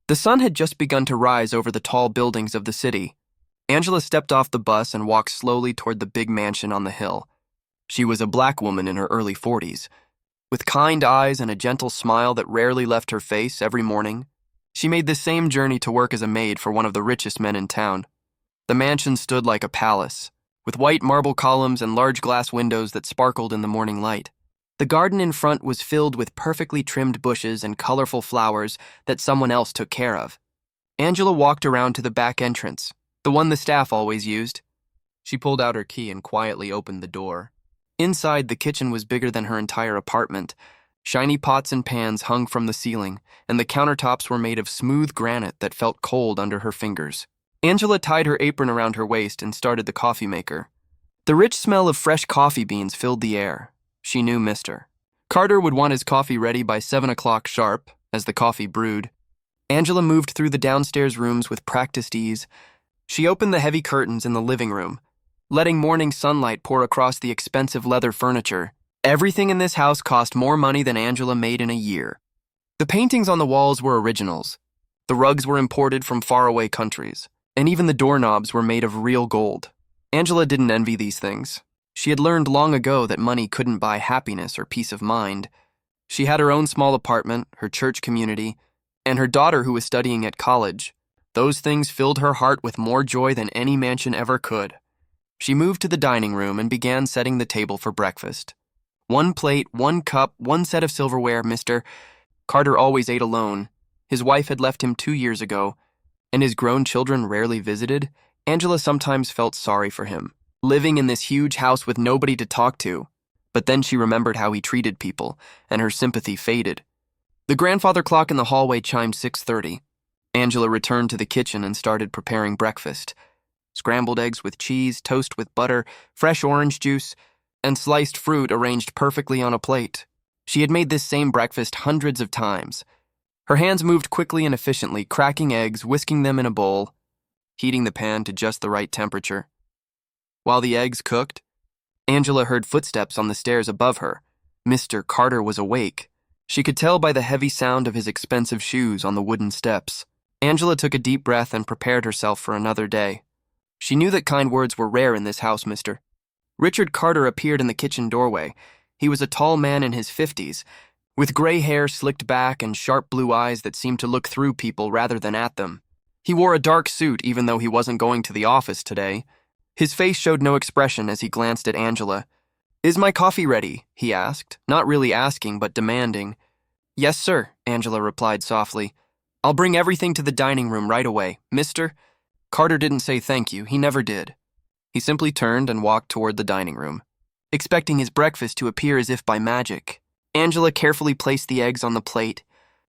The sun had just begun to rise over the tall buildings of the city. Angela stepped off the bus and walked slowly toward the big mansion on the hill. She was a black woman in her early 40s. With kind eyes and a gentle smile that rarely left her face every morning, she made the same journey to work as a maid for one of the richest men in town. The mansion stood like a palace, with white marble columns and large glass windows that sparkled in the morning light. The garden in front was filled with perfectly trimmed bushes and colorful flowers that someone else took care of. Angela walked around to the back entrance, the one the staff always used. She pulled out her key and quietly opened the door. Inside, the kitchen was bigger than her entire apartment. Shiny pots and pans hung from the ceiling, and the countertops were made of smooth granite that felt cold under her fingers. Angela tied her apron around her waist and started the coffee maker. The rich smell of fresh coffee beans filled the air. She knew Mr. Carter would want his coffee ready by 7 o'clock sharp, as the coffee brewed. Angela moved through the downstairs rooms with practiced ease. She opened the heavy curtains in the living room, letting morning sunlight pour across the expensive leather furniture. Everything in this house cost more money than Angela made in a year. The paintings on the walls were originals. The rugs were imported from faraway countries, and even the doorknobs were made of real gold. Angela didn't envy these things. She had learned long ago that money couldn't buy happiness or peace of mind. She had her own small apartment, her church community, and her daughter who was studying at college. Those things filled her heart with more joy than any mansion ever could. She moved to the dining room and began setting the table for breakfast. 1 plate, 1 cup, 1 set of silverware. Mr. Carter always ate alone. His wife had left him 2 years ago, and his grown children rarely visited. Angela sometimes felt sorry for him, living in this huge house with nobody to talk to. But then she remembered how he treated people, and her sympathy faded. The grandfather clock in the hallway chimed 6:30. Angela returned to the kitchen and started preparing breakfast. Scrambled eggs with cheese, toast with butter, fresh orange juice, and sliced fruit arranged perfectly on a plate. She had made this same breakfast hundreds of times. Her hands moved quickly and efficiently, cracking eggs, whisking them in a bowl, heating the pan to just the right temperature. While the eggs cooked, Angela heard footsteps on the stairs above her. Mr. Carter was awake. She could tell by the heavy sound of his expensive shoes on the wooden steps. Angela took a deep breath and prepared herself for another day. She knew that kind words were rare in this house, Mr. Richard Carter appeared in the kitchen doorway. He was a tall man in his 50s, with gray hair slicked back and sharp blue eyes that seemed to look through people rather than at them. He wore a dark suit even though he wasn't going to the office today. His face showed no expression as he glanced at Angela. "Is my coffee ready?" he asked, not really asking but demanding. "Yes, sir," Angela replied softly. "I'll bring everything to the dining room right away, Mr. Carter didn't say thank you, he never did. He simply turned and walked toward the dining room, expecting his breakfast to appear as if by magic. Angela carefully placed the eggs on the plate,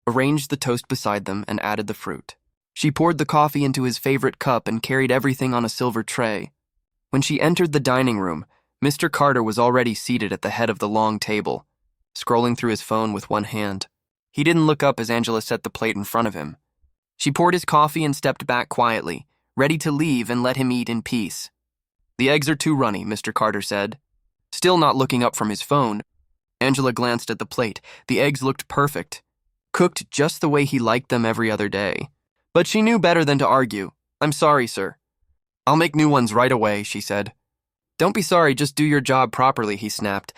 arranged the toast beside them, and added the fruit. She poured the coffee into his favorite cup and carried everything on a silver tray. When she entered the dining room, Mr. Carter was already seated at the head of the long table, scrolling through his phone with one hand. He didn't look up as Angela set the plate in front of him. She poured his coffee and stepped back quietly, ready to leave and let him eat in peace. "The eggs are too runny," Mr. Carter said. Still not looking up from his phone, Angela glanced at the plate. The eggs looked perfect, cooked just the way he liked them every other day. But she knew better than to argue. "I'm sorry, sir." "I'll make new ones right away," she said. "Don't be sorry, just do your job properly," he snapped,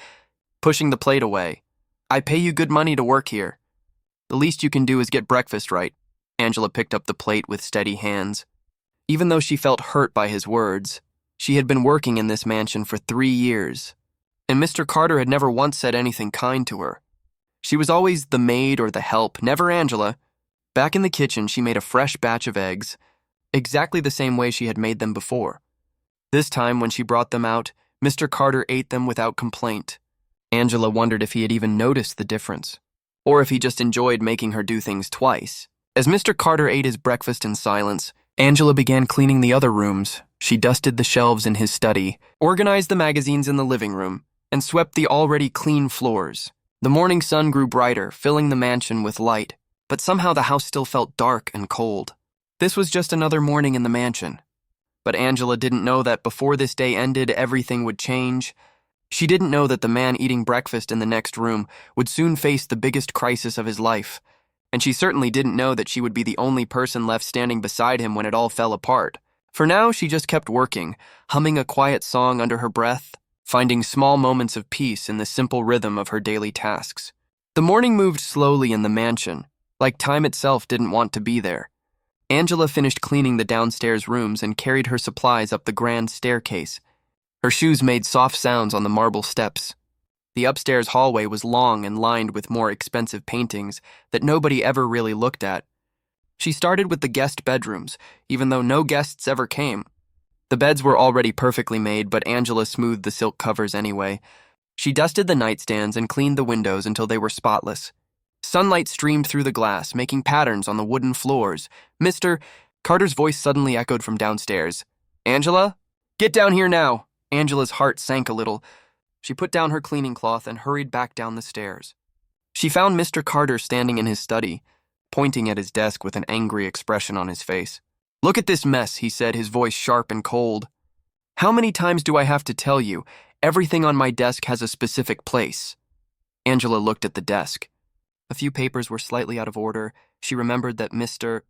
pushing the plate away. "I pay you good money to work here. The least you can do is get breakfast right." Angela picked up the plate with steady hands. Even though she felt hurt by his words, she had been working in this mansion for 3 years, and Mr. Carter had never once said anything kind to her. She was always the maid or the help, never Angela. Back in the kitchen, she made a fresh batch of eggs, exactly the same way she had made them before. This time, when she brought them out, Mr. Carter ate them without complaint. Angela wondered if he had even noticed the difference, or if he just enjoyed making her do things twice. As Mr. Carter ate his breakfast in silence, Angela began cleaning the other rooms. She dusted the shelves in his study, organized the magazines in the living room, and swept the already clean floors. The morning sun grew brighter, filling the mansion with light, but somehow the house still felt dark and cold. This was just another morning in the mansion. But Angela didn't know that before this day ended, everything would change. She didn't know that the man eating breakfast in the next room would soon face the biggest crisis of his life. And she certainly didn't know that she would be the only person left standing beside him when it all fell apart. For now, she just kept working, humming a quiet song under her breath, finding small moments of peace in the simple rhythm of her daily tasks. The morning moved slowly in the mansion, like time itself didn't want to be there. Angela finished cleaning the downstairs rooms and carried her supplies up the grand staircase. Her shoes made soft sounds on the marble steps. The upstairs hallway was long and lined with more expensive paintings that nobody ever really looked at. She started with the guest bedrooms, even though no guests ever came. The beds were already perfectly made, but Angela smoothed the silk covers anyway. She dusted the nightstands and cleaned the windows until they were spotless. Sunlight streamed through the glass, making patterns on the wooden floors. Mr. Carter's voice suddenly echoed from downstairs. "Angela? Get down here now!" Angela's heart sank a little. She put down her cleaning cloth and hurried back down the stairs. She found Mr. Carter standing in his study, pointing at his desk with an angry expression on his face. "Look at this mess," he said, his voice sharp and cold. "How many times do I have to tell you? Everything on my desk has a specific place." Angela looked at the desk. A few papers were slightly out of order. She remembered that Mr.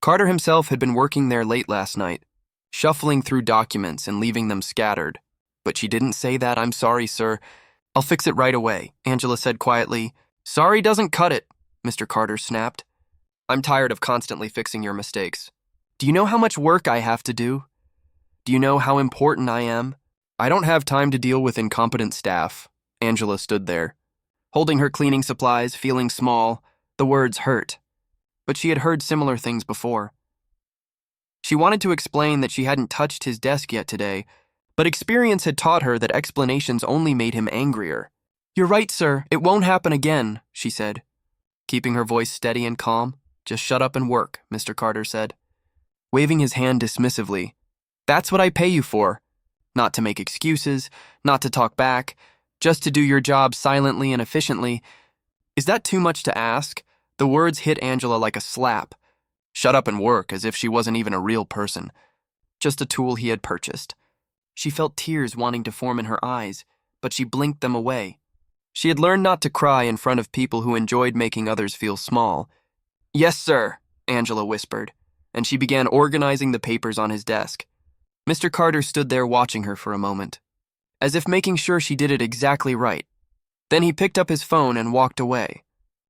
Carter himself had been working there late last night, shuffling through documents and leaving them scattered. But she didn't say that. "I'm sorry, sir. I'll fix it right away," Angela said quietly. "Sorry doesn't cut it," Mr. Carter snapped. "I'm tired of constantly fixing your mistakes. Do you know how much work I have to do? Do you know how important I am? I don't have time to deal with incompetent staff." Angela stood there, holding her cleaning supplies, feeling small. The words hurt. But she had heard similar things before. She wanted to explain that she hadn't touched his desk yet today, but experience had taught her that explanations only made him angrier. "You're right, sir. It won't happen again," she said, keeping her voice steady and calm. "Just shut up and work," Mr. Carter said, waving his hand dismissively. "That's what I pay you for. Not to make excuses, not to talk back, just to do your job silently and efficiently. Is that too much to ask?" The words hit Angela like a slap. Shut up and work, as if she wasn't even a real person, just a tool he had purchased. She felt tears wanting to form in her eyes, but she blinked them away. She had learned not to cry in front of people who enjoyed making others feel small. "Yes, sir," Angela whispered, and she began organizing the papers on his desk. Mr. Carter stood there watching her for a moment, as if making sure she did it exactly right. Then he picked up his phone and walked away,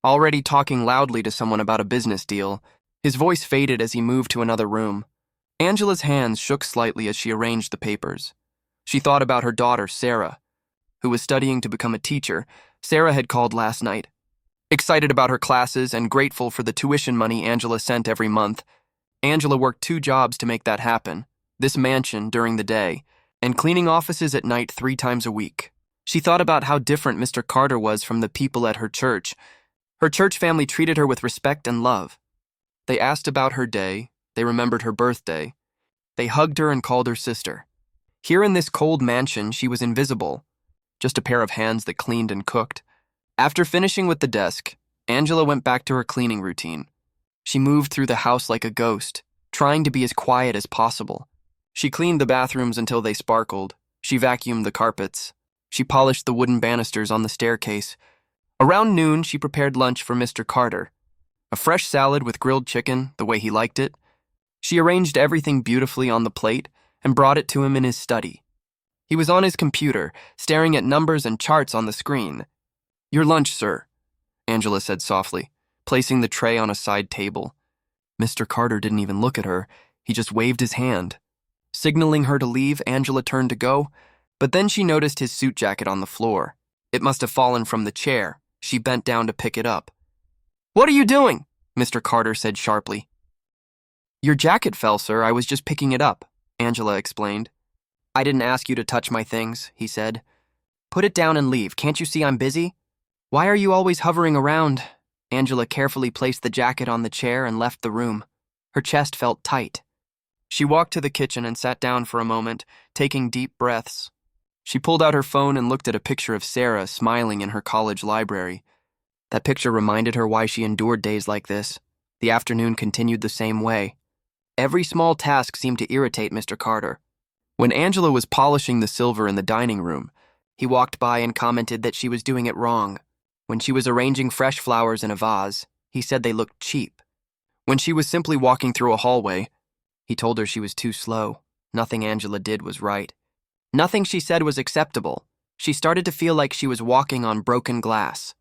already talking loudly to someone about a business deal. His voice faded as he moved to another room. Angela's hands shook slightly as she arranged the papers. She thought about her daughter, Sarah, who was studying to become a teacher. Sarah had called last night, excited about her classes and grateful for the tuition money Angela sent every month. Angela worked 2 jobs to make that happen, this mansion during the day, and cleaning offices at night 3 times a week. She thought about how different Mr. Carter was from the people at her church. Her church family treated her with respect and love. They asked about her day. They remembered her birthday. They hugged her and called her sister. Here in this cold mansion, she was invisible, just a pair of hands that cleaned and cooked. After finishing with the desk, Angela went back to her cleaning routine. She moved through the house like a ghost, trying to be as quiet as possible. She cleaned the bathrooms until they sparkled. She vacuumed the carpets. She polished the wooden banisters on the staircase. Around noon, she prepared lunch for Mr. Carter. A fresh salad with grilled chicken, the way he liked it. She arranged everything beautifully on the plate and brought it to him in his study. He was on his computer, staring at numbers and charts on the screen. "Your lunch, sir," Angela said softly, placing the tray on a side table. Mr. Carter didn't even look at her. He just waved his hand. Signaling her to leave, Angela turned to go, but then she noticed his suit jacket on the floor. It must have fallen from the chair. She bent down to pick it up. "What are you doing?" Mr. Carter said sharply. "Your jacket fell, sir. I was just picking it up," Angela explained. "I didn't ask you to touch my things," he said. "Put it down and leave. Can't you see I'm busy? Why are you always hovering around?" Angela carefully placed the jacket on the chair and left the room. Her chest felt tight. She walked to the kitchen and sat down for a moment, taking deep breaths. She pulled out her phone and looked at a picture of Sarah smiling in her college library. That picture reminded her why she endured days like this. The afternoon continued the same way. Every small task seemed to irritate Mr. Carter. When Angela was polishing the silver in the dining room, he walked by and commented that she was doing it wrong. When she was arranging fresh flowers in a vase, He said they looked cheap. When she was simply walking through a hallway, he told her she was too slow. Nothing Angela did was right. Nothing she said was acceptable. She started to feel like she was walking on broken glass.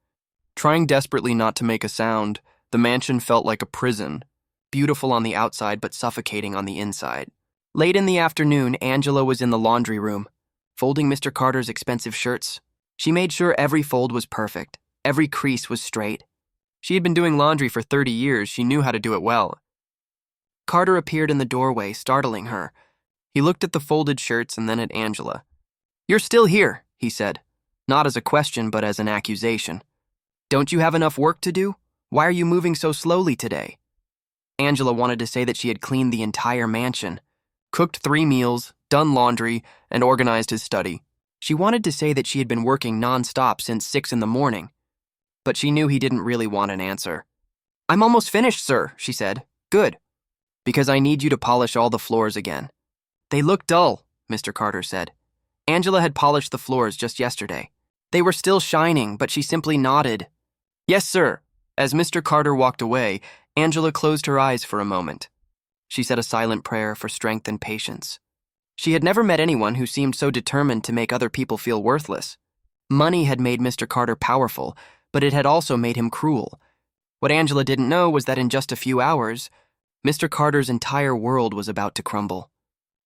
Trying desperately not to make a sound, the mansion felt like a prison, beautiful on the outside but suffocating on the inside. Late in the afternoon, Angela was in the laundry room, folding Mr. Carter's expensive shirts. She made sure every fold was perfect, every crease was straight. She had been doing laundry for 30 years, she knew how to do it well. Carter appeared in the doorway, startling her. He looked at the folded shirts and then at Angela. "You're still here," he said, not as a question but as an accusation. "Don't you have enough work to do? Why are you moving so slowly today?" Angela wanted to say that she had cleaned the entire mansion, cooked 3 meals, done laundry, and organized his study. She wanted to say that she had been working non-stop since 6 in the morning, but she knew he didn't really want an answer. "I'm almost finished, sir," she said. "Good. Because I need you to polish all the floors again." "They look dull," Mr. Carter said. Angela had polished the floors just yesterday. They were still shining, but she simply nodded. "Yes, sir." As Mr. Carter walked away, Angela closed her eyes for a moment. She said a silent prayer for strength and patience. She had never met anyone who seemed so determined to make other people feel worthless. Money had made Mr. Carter powerful, but it had also made him cruel. What Angela didn't know was that in just a few hours, Mr. Carter's entire world was about to crumble.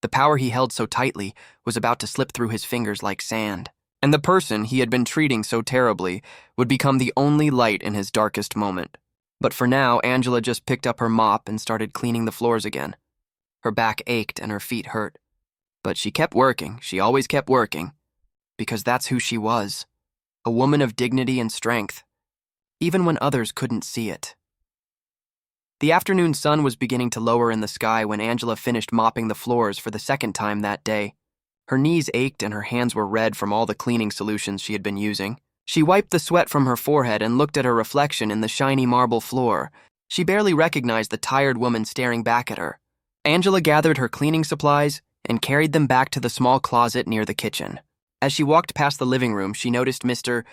The power he held so tightly was about to slip through his fingers like sand, and the person he had been treating so terribly would become the only light in his darkest moment. But for now, Angela just picked up her mop and started cleaning the floors again. Her back ached and her feet hurt. But she kept working, she always kept working, because that's who she was, a woman of dignity and strength, even when others couldn't see it. The afternoon sun was beginning to lower in the sky when Angela finished mopping the floors for the second time that day. Her knees ached and her hands were red from all the cleaning solutions she had been using. She wiped the sweat from her forehead and looked at her reflection in the shiny marble floor. She barely recognized the tired woman staring back at her. Angela gathered her cleaning supplies and carried them back to the small closet near the kitchen. As she walked past the living room, she noticed Mr.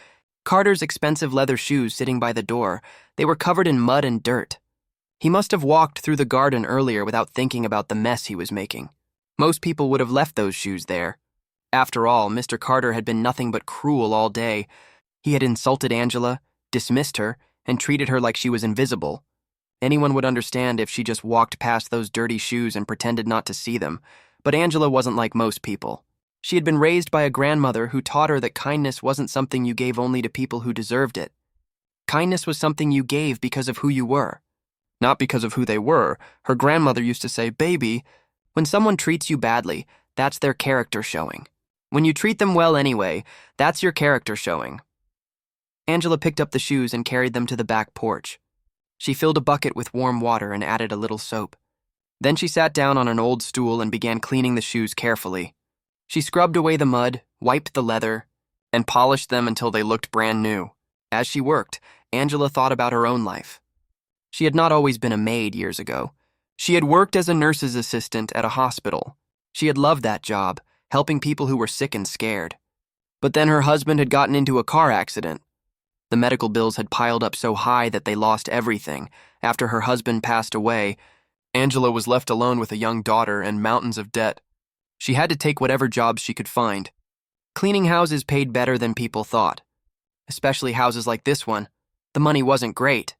Carter's expensive leather shoes sitting by the door. They were covered in mud and dirt. He must have walked through the garden earlier without thinking about the mess he was making. Most people would have left those shoes there. After all, Mr. Carter had been nothing but cruel all day. He had insulted Angela, dismissed her, and treated her like she was invisible. Anyone would understand if she just walked past those dirty shoes and pretended not to see them, but Angela wasn't like most people. She had been raised by a grandmother who taught her that kindness wasn't something you gave only to people who deserved it. Kindness was something you gave because of who you were. Not because of who they were. Her grandmother used to say, "Baby, when someone treats you badly, that's their character showing. When you treat them well anyway, that's your character showing." Angela picked up the shoes and carried them to the back porch. She filled a bucket with warm water and added a little soap. Then she sat down on an old stool and began cleaning the shoes carefully. She scrubbed away the mud, wiped the leather, and polished them until they looked brand new. As she worked, Angela thought about her own life. She had not always been a maid years ago. She had worked as a nurse's assistant at a hospital. She had loved that job, helping people who were sick and scared. But then her husband had gotten into a car accident. The medical bills had piled up so high that they lost everything. After her husband passed away, Angela was left alone with a young daughter and mountains of debt. She had to take whatever jobs she could find. Cleaning houses paid better than people thought, especially houses like this one. The money wasn't great,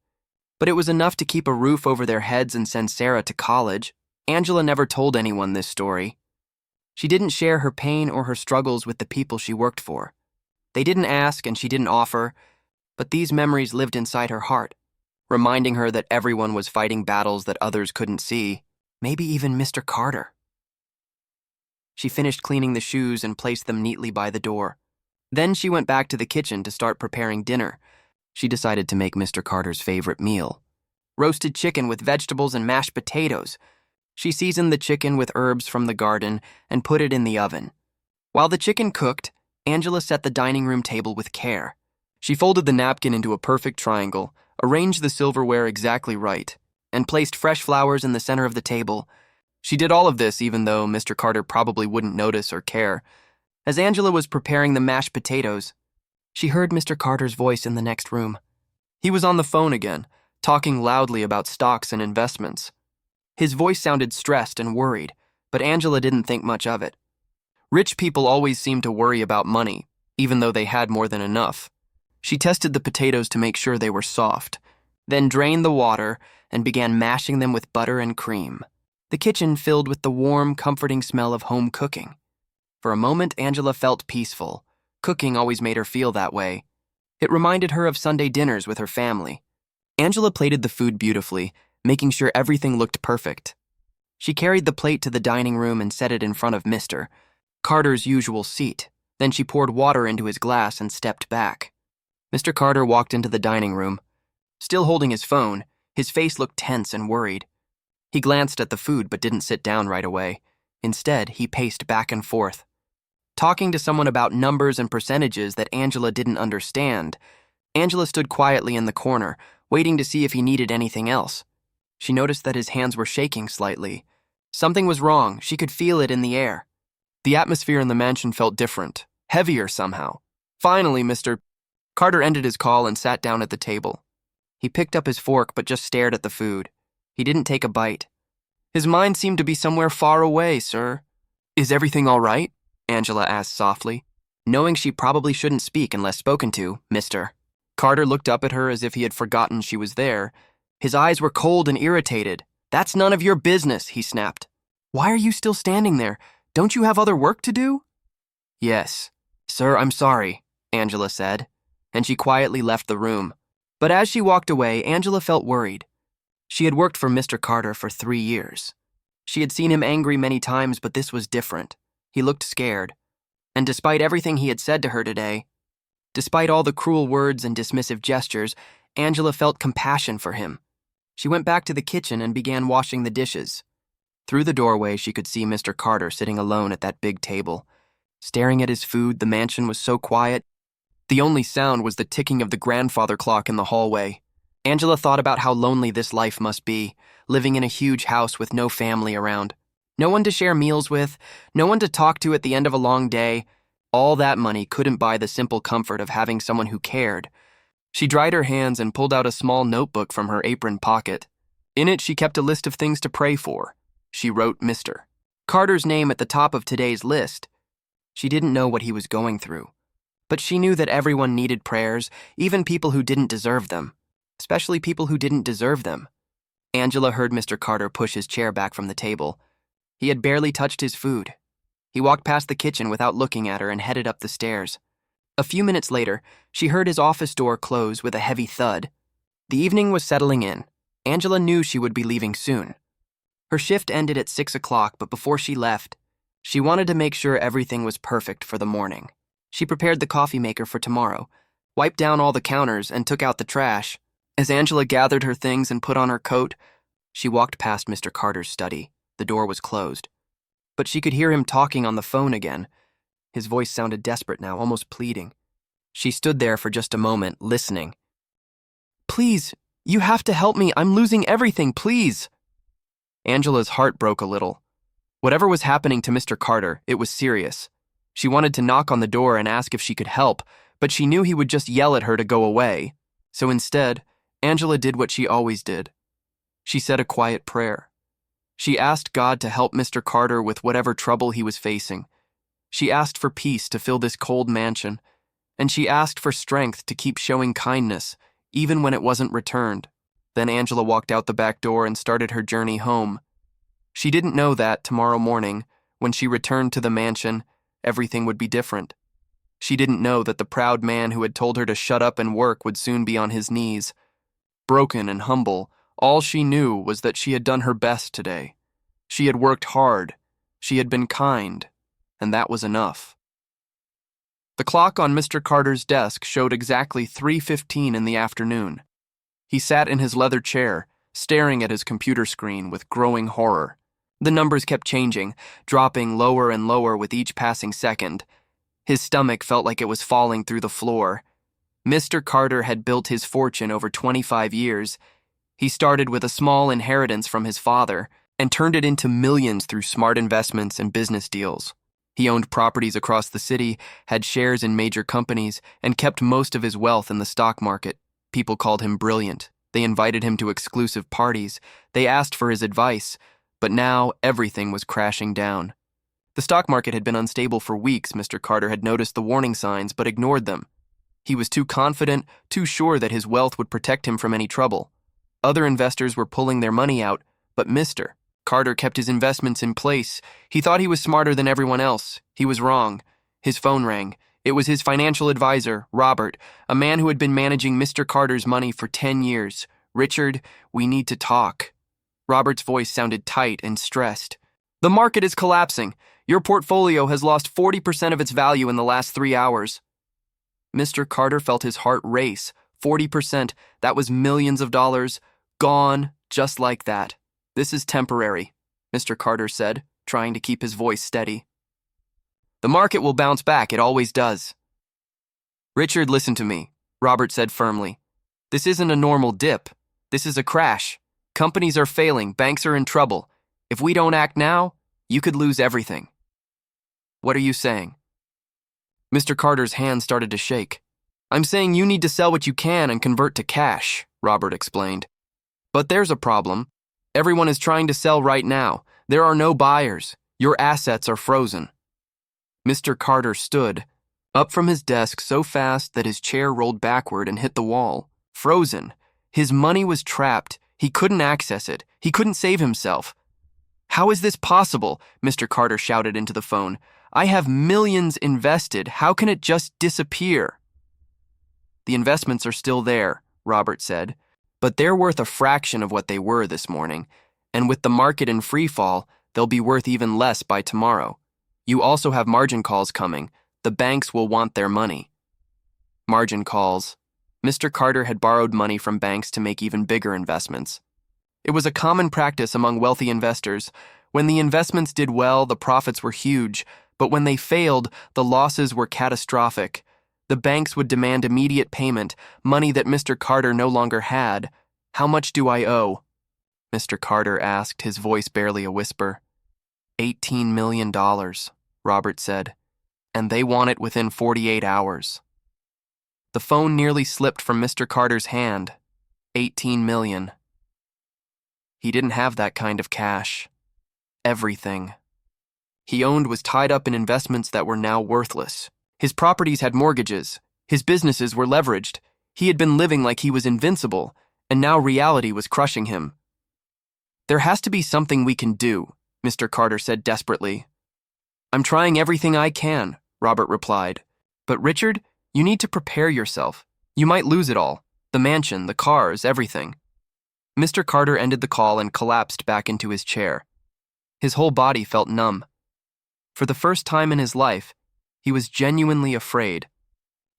but it was enough to keep a roof over their heads and send Sarah to college. Angela never told anyone this story. She didn't share her pain or her struggles with the people she worked for. They didn't ask and she didn't offer, but these memories lived inside her heart, reminding her that everyone was fighting battles that others couldn't see, maybe even Mr. Carter. She finished cleaning the shoes and placed them neatly by the door. Then she went back to the kitchen to start preparing dinner. She decided to make Mr. Carter's favorite meal: roasted chicken with vegetables and mashed potatoes. She seasoned the chicken with herbs from the garden and put it in the oven. While the chicken cooked, Angela set the dining room table with care. She folded the napkin into a perfect triangle, arranged the silverware exactly right, and placed fresh flowers in the center of the table. She did all of this even though Mr. Carter probably wouldn't notice or care. As Angela was preparing the mashed potatoes, she heard Mr. Carter's voice in the next room. He was on the phone again, talking loudly about stocks and investments. His voice sounded stressed and worried, but Angela didn't think much of it. Rich people always seemed to worry about money, even though they had more than enough. She tested the potatoes to make sure they were soft, then drained the water and began mashing them with butter and cream. The kitchen filled with the warm, comforting smell of home cooking. For a moment, Angela felt peaceful. Cooking always made her feel that way. It reminded her of Sunday dinners with her family. Angela plated the food beautifully, making sure everything looked perfect. She carried the plate to the dining room and set it in front of Mr. Carter's usual seat. Then she poured water into his glass and stepped back. Mr. Carter walked into the dining room. Still holding his phone, his face looked tense and worried. He glanced at the food but didn't sit down right away. Instead, he paced back and forth, talking to someone about numbers and percentages that Angela didn't understand. Angela stood quietly in the corner, waiting to see if he needed anything else. She noticed that his hands were shaking slightly. Something was wrong. She could feel it in the air. The atmosphere in the mansion felt different, heavier somehow. Finally, Mr. Carter ended his call and sat down at the table. He picked up his fork but just stared at the food. He didn't take a bite. His mind seemed to be somewhere far away, sir. Is everything all right? Angela asked softly. Knowing she probably shouldn't speak unless spoken to, Mr. Carter looked up at her as if he had forgotten she was there. His eyes were cold and irritated. That's none of your business, he snapped. Why are you still standing there? Don't you have other work to do? Yes. Sir, I'm sorry, Angela said, and she quietly left the room. But as she walked away, Angela felt worried. She had worked for Mr. Carter for 3 years. She had seen him angry many times, but this was different. He looked scared. And despite everything he had said to her today, despite all the cruel words and dismissive gestures, Angela felt compassion for him. She went back to the kitchen and began washing the dishes. Through the doorway, she could see Mr. Carter sitting alone at that big table. Staring at his food, the mansion was so quiet. The only sound was the ticking of the grandfather clock in the hallway. Angela thought about how lonely this life must be, living in a huge house with no family around. No one to share meals with, no one to talk to at the end of a long day. All that money couldn't buy the simple comfort of having someone who cared. She dried her hands and pulled out a small notebook from her apron pocket. In it, she kept a list of things to pray for. She wrote Mr. Carter's name at the top of today's list. She didn't know what he was going through, but she knew that everyone needed prayers, even people who didn't deserve them, especially people who didn't deserve them. Angela heard Mr. Carter push his chair back from the table. He had barely touched his food. He walked past the kitchen without looking at her and headed up the stairs. A few minutes later, she heard his office door close with a heavy thud. The evening was settling in. Angela knew she would be leaving soon. Her shift ended at 6 o'clock, but before she left, she wanted to make sure everything was perfect for the morning. She prepared the coffee maker for tomorrow, wiped down all the counters, and took out the trash. As Angela gathered her things and put on her coat, she walked past Mr. Carter's study. The door was closed. But she could hear him talking on the phone again. His voice sounded desperate now, almost pleading. She stood there for just a moment, listening. Please, you have to help me. I'm losing everything, please. Angela's heart broke a little. Whatever was happening to Mr. Carter, it was serious. She wanted to knock on the door and ask if she could help, but she knew he would just yell at her to go away. So instead, Angela did what she always did. She said a quiet prayer. She asked God to help Mr. Carter with whatever trouble he was facing. She asked for peace to fill this cold mansion, and she asked for strength to keep showing kindness, even when it wasn't returned. Then Angela walked out the back door and started her journey home. She didn't know that tomorrow morning, when she returned to the mansion, everything would be different. She didn't know that the proud man who had told her to shut up and work would soon be on his knees. Broken and humble, all she knew was that she had done her best today. She had worked hard. She had been kind. And that was enough. The clock on Mr. Carter's desk showed exactly 3:15 in the afternoon. He sat in his leather chair, staring at his computer screen with growing horror. The numbers kept changing, dropping lower and lower with each passing second. His stomach felt like it was falling through the floor. Mr. Carter had built his fortune over 25 years. He started with a small inheritance from his father and turned it into millions through smart investments and business deals. He owned properties across the city, had shares in major companies, and kept most of his wealth in the stock market. People called him brilliant. They invited him to exclusive parties. They asked for his advice. But now everything was crashing down. The stock market had been unstable for weeks. Mr. Carter had noticed the warning signs but ignored them. He was too confident, too sure that his wealth would protect him from any trouble. Other investors were pulling their money out, but Mr. Carter kept his investments in place. He thought he was smarter than everyone else. He was wrong. His phone rang. It was his financial advisor, Robert, a man who had been managing Mr. Carter's money for 10 years. "Richard, we need to talk." Robert's voice sounded tight and stressed. "The market is collapsing. Your portfolio has lost 40% of its value in the last 3 hours." Mr. Carter felt his heart race. 40%, that was millions of dollars, gone just like that. "This is temporary," Mr. Carter said, trying to keep his voice steady. "The market will bounce back, it always does." "Richard, listen to me," Robert said firmly. "This isn't a normal dip. This is a crash. Companies are failing, banks are in trouble. If we don't act now, you could lose everything." "What are you saying?" Mr. Carter's hand started to shake. "I'm saying you need to sell what you can and convert to cash," Robert explained. "But there's a problem. Everyone is trying to sell right now. There are no buyers. Your assets are frozen." Mr. Carter stood up from his desk so fast that his chair rolled backward and hit the wall. Frozen. His money was trapped. He couldn't access it. He couldn't save himself. "How is this possible?" Mr. Carter shouted into the phone. "I have millions invested. How can it just disappear?" "The investments are still there," Robert said, "but they're worth a fraction of what they were this morning, and with the market in free fall, they'll be worth even less by tomorrow. You also have margin calls coming. The banks will want their money." Margin calls. Mr. Carter had borrowed money from banks to make even bigger investments. It was a common practice among wealthy investors. When the investments did well, the profits were huge, but when they failed, the losses were catastrophic. The banks would demand immediate payment, money that Mr. Carter no longer had. "How much do I owe?" Mr. Carter asked, his voice barely a whisper. $18 million, Robert said, "and they want it within 48 hours. The phone nearly slipped from Mr. Carter's hand. 18 million. He didn't have that kind of cash. Everything he owned was tied up in investments that were now worthless. His properties had mortgages. His businesses were leveraged. He had been living like he was invincible, and now reality was crushing him. "There has to be something we can do," Mr. Carter said desperately. "I'm trying everything I can," Robert replied. "But Richard, you need to prepare yourself. You might lose it all. The mansion, the cars, everything." Mr. Carter ended the call and collapsed back into his chair. His whole body felt numb. For the first time in his life, he was genuinely afraid.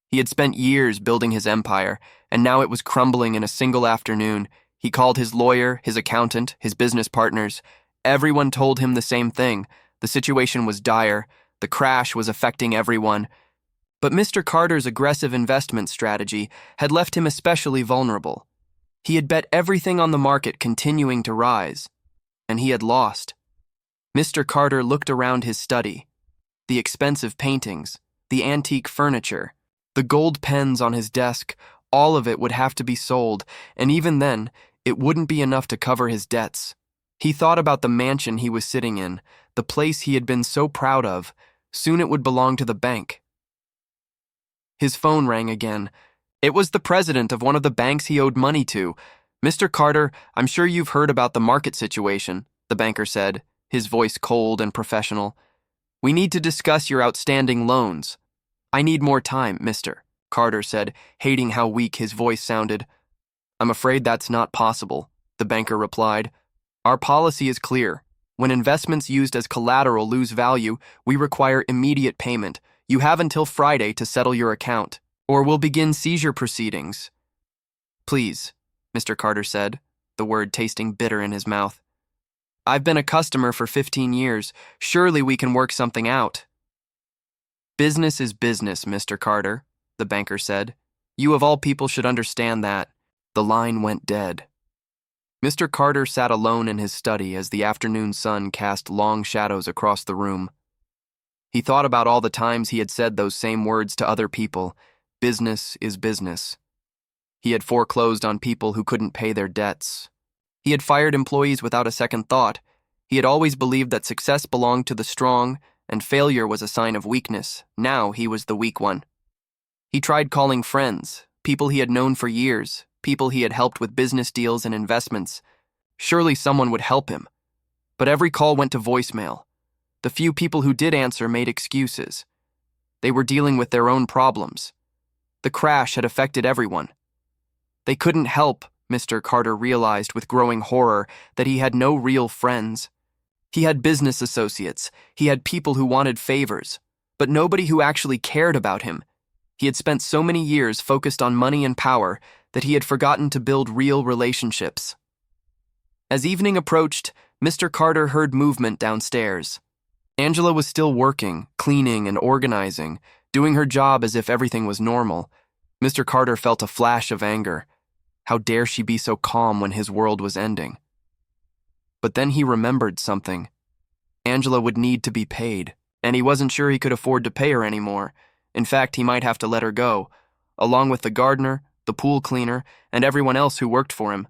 He had spent years building his empire, and now it was crumbling in a single afternoon. He called his lawyer, his accountant, his business partners. Everyone told him the same thing. The situation was dire. The crash was affecting everyone. But Mr. Carter's aggressive investment strategy had left him especially vulnerable. He had bet everything on the market continuing to rise, and he had lost. Mr. Carter looked around his study. The expensive paintings, the antique furniture, the gold pens on his desk, all of it would have to be sold, and even then, it wouldn't be enough to cover his debts. He thought about the mansion he was sitting in, the place he had been so proud of. Soon it would belong to the bank. His phone rang again. It was the president of one of the banks he owed money to. "Mr. Carter, I'm sure you've heard about the market situation," the banker said, his voice cold and professional. "We need to discuss your outstanding loans." "I need more time, Mr. Carter said, hating how weak his voice sounded. "I'm afraid that's not possible," the banker replied. "Our policy is clear. When investments used as collateral lose value, we require immediate payment. You have until Friday to settle your account, or we'll begin seizure proceedings." "Please," Mr. Carter said, the word tasting bitter in his mouth. "I've been a customer for 15 years. Surely we can work something out." "Business is business, Mr. Carter," the banker said. "You of all people should understand that." The line went dead. Mr. Carter sat alone in his study as the afternoon sun cast long shadows across the room. He thought about all the times he had said those same words to other people. Business is business. He had foreclosed on people who couldn't pay their debts. He had fired employees without a second thought. He had always believed that success belonged to the strong and failure was a sign of weakness. Now he was the weak one. He tried calling friends, people he had known for years, people he had helped with business deals and investments. Surely someone would help him. But every call went to voicemail. The few people who did answer made excuses. They were dealing with their own problems. The crash had affected everyone. They couldn't help, Mr. Carter realized with growing horror, that he had no real friends. He had business associates, he had people who wanted favors, but nobody who actually cared about him. He had spent so many years focused on money and power that he had forgotten to build real relationships. As evening approached, Mr. Carter heard movement downstairs. Angela was still working, cleaning and organizing, doing her job as if everything was normal. Mr. Carter felt a flash of anger. How dare she be so calm when his world was ending? But then he remembered something. Angela would need to be paid, and he wasn't sure he could afford to pay her anymore. In fact, he might have to let her go, along with the gardener, the pool cleaner, and everyone else who worked for him.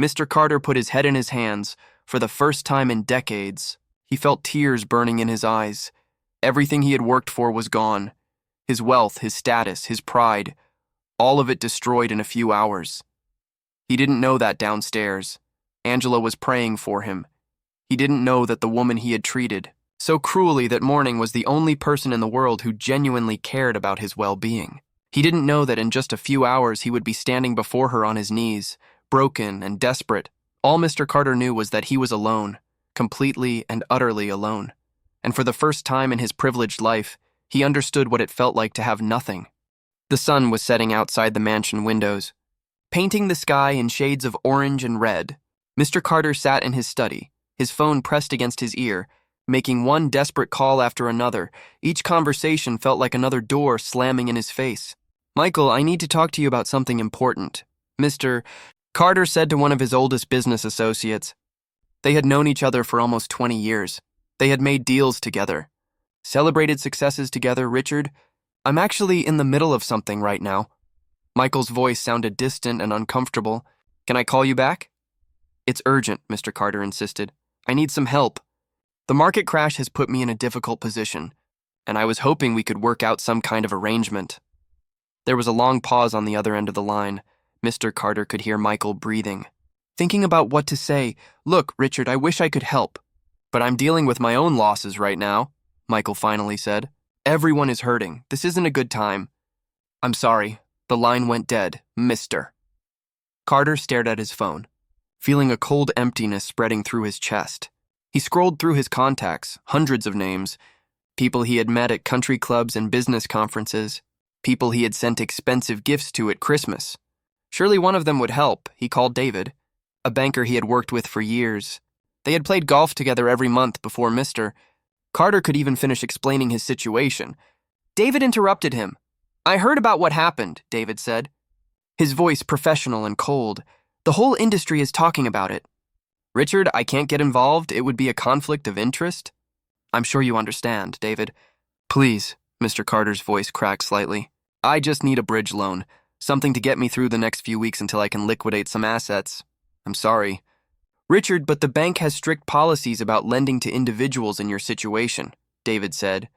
Mr. Carter put his head in his hands. For the first time in decades, he felt tears burning in his eyes. Everything he had worked for was gone. His wealth, his status, his pride, all of it destroyed in a few hours. He didn't know that downstairs. Angela was praying for him. He didn't know that the woman he had treated so cruelly that morning was the only person in the world who genuinely cared about his well-being. He didn't know that in just a few hours he would be standing before her on his knees, broken and desperate. All Mr. Carter knew was that he was alone, completely and utterly alone. And for the first time in his privileged life, he understood what it felt like to have nothing. The sun was setting outside the mansion windows, painting the sky in shades of orange and red. Mr. Carter sat in his study, his phone pressed against his ear, making one desperate call after another. Each conversation felt like another door slamming in his face. "Michael, I need to talk to you about something important," Mr. Carter said to one of his oldest business associates. They had known each other for almost 20 years. They had made deals together, celebrated successes together. "Richard, I'm actually in the middle of something right now." Michael's voice sounded distant and uncomfortable. "Can I call you back?" "It's urgent," Mr. Carter insisted. "I need some help. The market crash has put me in a difficult position, and I was hoping we could work out some kind of arrangement." There was a long pause on the other end of the line. Mr. Carter could hear Michael breathing, thinking about what to say. "Look, Richard, I wish I could help, but I'm dealing with my own losses right now," Michael finally said. "Everyone is hurting. This isn't a good time." "I'm sorry." The line went dead. "Mr." Carter stared at his phone, feeling a cold emptiness spreading through his chest. He scrolled through his contacts, hundreds of names, people he had met at country clubs and business conferences, people he had sent expensive gifts to at Christmas. Surely one of them would help. He called David, a banker he had worked with for years. They had played golf together every month before Mr. Carter could even finish explaining his situation. David interrupted him. "I heard about what happened," David said, his voice professional and cold. "The whole industry is talking about it." "Richard, I can't get involved. It would be a conflict of interest." "I'm sure you understand, David." "Please," Mr. Carter's voice cracked slightly. "I just need a bridge loan, something to get me through the next few weeks until I can liquidate some assets. I'm sorry." "Richard, but the bank has strict policies about lending to individuals in your situation," David said.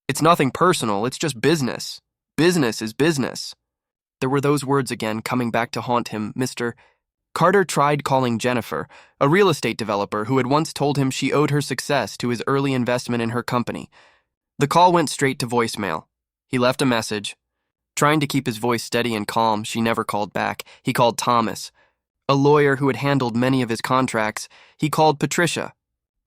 "It's nothing personal, it's just business. Business is business." There were those words again coming back to haunt him. Mr. Carter tried calling Jennifer, a real estate developer who had once told him she owed her success to his early investment in her company. The call went straight to voicemail. He left a message. Trying to keep his voice steady and calm, she never called back. He called Thomas, a lawyer who had handled many of his contracts. He called Patricia,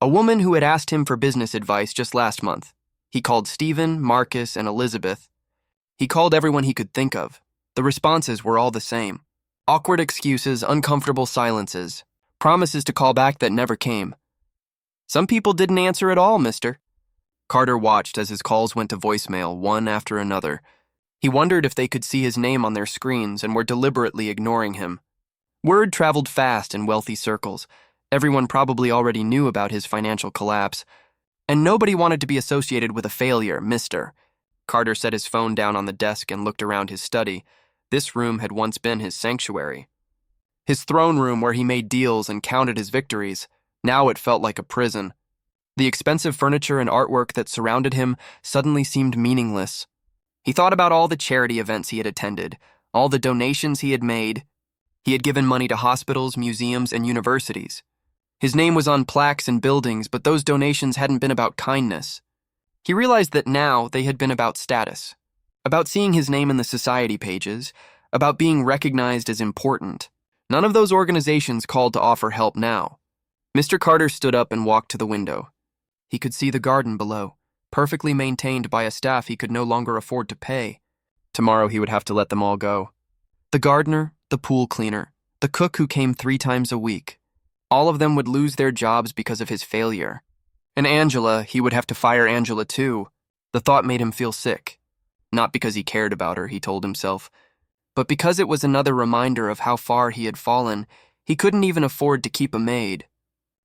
a woman who had asked him for business advice just last month. He called Stephen, Marcus, and Elizabeth. He called everyone he could think of. The responses were all the same. Awkward excuses, uncomfortable silences, promises to call back that never came. "Some people didn't answer at all, mister." Carter watched as his calls went to voicemail, one after another. He wondered if they could see his name on their screens and were deliberately ignoring him. Word traveled fast in wealthy circles. Everyone probably already knew about his financial collapse. And nobody wanted to be associated with a failure, mister. Carter set his phone down on the desk and looked around his study. This room had once been his sanctuary. His throne room where he made deals and counted his victories. Now it felt like a prison. The expensive furniture and artwork that surrounded him suddenly seemed meaningless. He thought about all the charity events he had attended, all the donations he had made. He had given money to hospitals, museums, and universities. His name was on plaques and buildings, but those donations hadn't been about kindness. He realized that now they had been about status, about seeing his name in the society pages, about being recognized as important. None of those organizations called to offer help now. Mr. Carter stood up and walked to the window. He could see the garden below, perfectly maintained by a staff he could no longer afford to pay. Tomorrow he would have to let them all go. The gardener, the pool cleaner, the cook who came 3 times a week. All of them would lose their jobs because of his failure. And Angela, he would have to fire Angela too. The thought made him feel sick. Not because he cared about her, he told himself, but because it was another reminder of how far he had fallen. He couldn't even afford to keep a maid.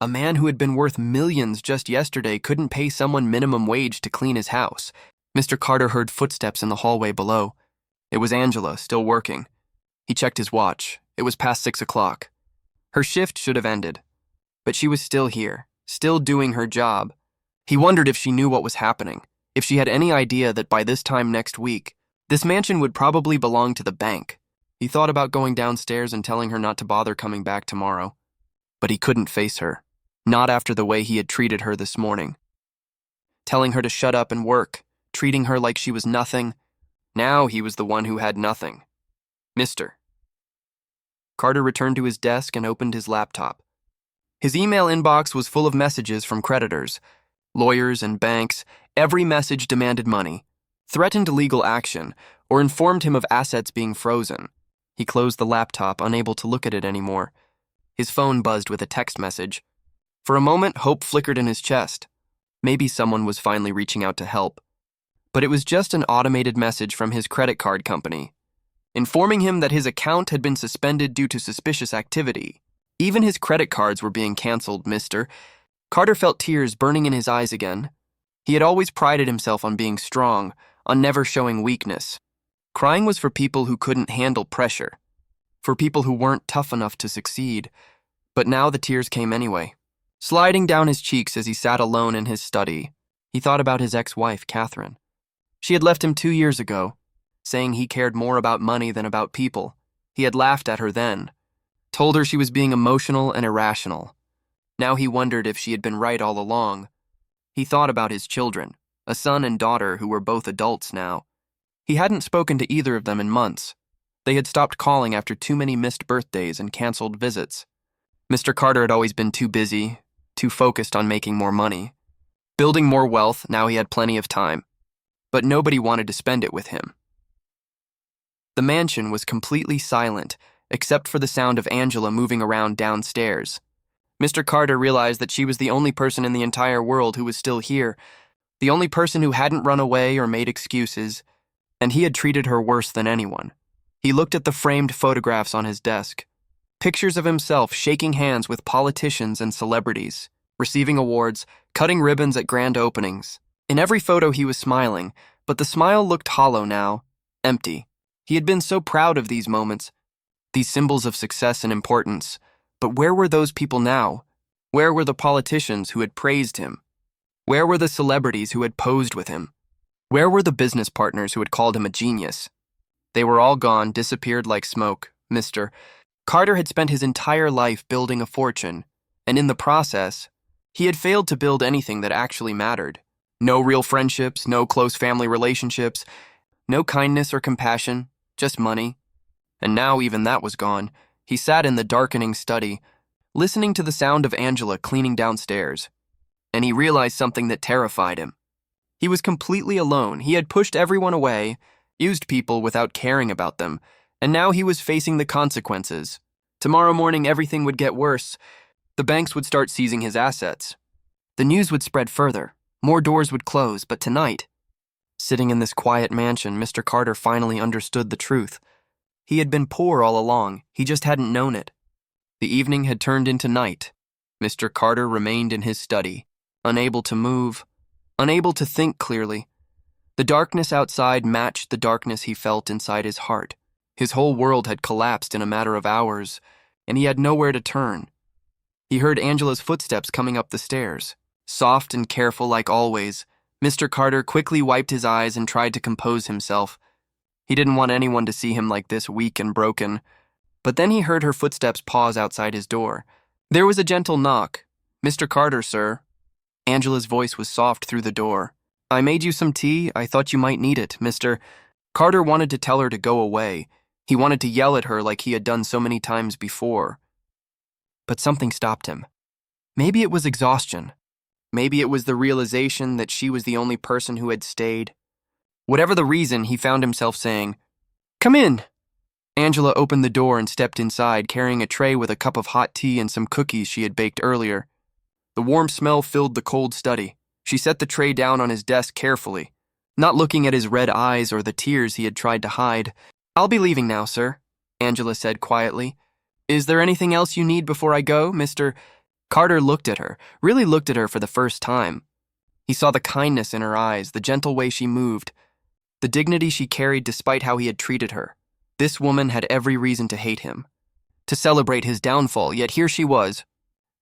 A man who had been worth millions just yesterday couldn't pay someone minimum wage to clean his house. Mr. Carter heard footsteps in the hallway below. It was Angela, still working. He checked his watch. It was past 6 o'clock. Her shift should have ended, but she was still here, still doing her job. He wondered if she knew what was happening, if she had any idea that by this time next week, this mansion would probably belong to the bank. He thought about going downstairs and telling her not to bother coming back tomorrow, but he couldn't face her, not after the way he had treated her this morning. Telling her to shut up and work, treating her like she was nothing. Now he was the one who had nothing. Mr. Carter returned to his desk and opened his laptop. His email inbox was full of messages from creditors, lawyers and banks. Every message demanded money, threatened legal action, or informed him of assets being frozen. He closed the laptop, unable to look at it anymore. His phone buzzed with a text message. For a moment, hope flickered in his chest. Maybe someone was finally reaching out to help. But it was just an automated message from his credit card company, informing him that his account had been suspended due to suspicious activity. Even his credit cards were being canceled, Mr. Carter felt tears burning in his eyes again. He had always prided himself on being strong, on never showing weakness. Crying was for people who couldn't handle pressure, for people who weren't tough enough to succeed. But now the tears came anyway, sliding down his cheeks as he sat alone in his study. He thought about his ex-wife, Catherine. She had left him 2 years ago, saying he cared more about money than about people. He had laughed at her then, told her she was being emotional and irrational. Now he wondered if she had been right all along. He thought about his children, a son and daughter who were both adults now. He hadn't spoken to either of them in months. They had stopped calling after too many missed birthdays and canceled visits. Mr. Carter had always been too busy, too focused on making more money. Building more wealth, now he had plenty of time. But nobody wanted to spend it with him. The mansion was completely silent, except for the sound of Angela moving around downstairs. Mr. Carter realized that she was the only person in the entire world who was still here, the only person who hadn't run away or made excuses, and he had treated her worse than anyone. He looked at the framed photographs on his desk, pictures of himself shaking hands with politicians and celebrities, receiving awards, cutting ribbons at grand openings. In every photo he was smiling, but the smile looked hollow now, empty. He had been so proud of these moments, these symbols of success and importance. But where were those people now? Where were the politicians who had praised him? Where were the celebrities who had posed with him? Where were the business partners who had called him a genius? They were all gone, disappeared like smoke. Mr. Carter had spent his entire life building a fortune, and in the process, he had failed to build anything that actually mattered. No real friendships, no close family relationships, no kindness or compassion, just money. And now even that was gone. He sat in the darkening study, listening to the sound of Angela cleaning downstairs, and he realized something that terrified him. He was completely alone. He had pushed everyone away, used people without caring about them, and now he was facing the consequences. Tomorrow morning, everything would get worse. The banks would start seizing his assets. The news would spread further. More doors would close, but tonight, sitting in this quiet mansion, Mr. Carter finally understood the truth. He had been poor all along, he just hadn't known it. The evening had turned into night. Mr. Carter remained in his study, unable to move, unable to think clearly. The darkness outside matched the darkness he felt inside his heart. His whole world had collapsed in a matter of hours, and he had nowhere to turn. He heard Angela's footsteps coming up the stairs. Soft and careful like always, Mr. Carter quickly wiped his eyes and tried to compose himself. He didn't want anyone to see him like this, weak and broken. But then he heard her footsteps pause outside his door. There was a gentle knock. "Mr. Carter, sir." Angela's voice was soft through the door. "I made you some tea. I thought you might need it, Mr. Carter wanted to tell her to go away. He wanted to yell at her like he had done so many times before. But something stopped him. Maybe it was exhaustion. Maybe it was the realization that she was the only person who had stayed. Whatever the reason, he found himself saying, "Come in." Angela opened the door and stepped inside, carrying a tray with a cup of hot tea and some cookies she had baked earlier. The warm smell filled the cold study. She set the tray down on his desk carefully, not looking at his red eyes or the tears he had tried to hide. "I'll be leaving now, sir," Angela said quietly. "Is there anything else you need before I go, Mr. Carter looked at her, really looked at her for the first time. He saw the kindness in her eyes, the gentle way she moved, the dignity she carried despite how he had treated her. This woman had every reason to hate him, to celebrate his downfall, yet here she was,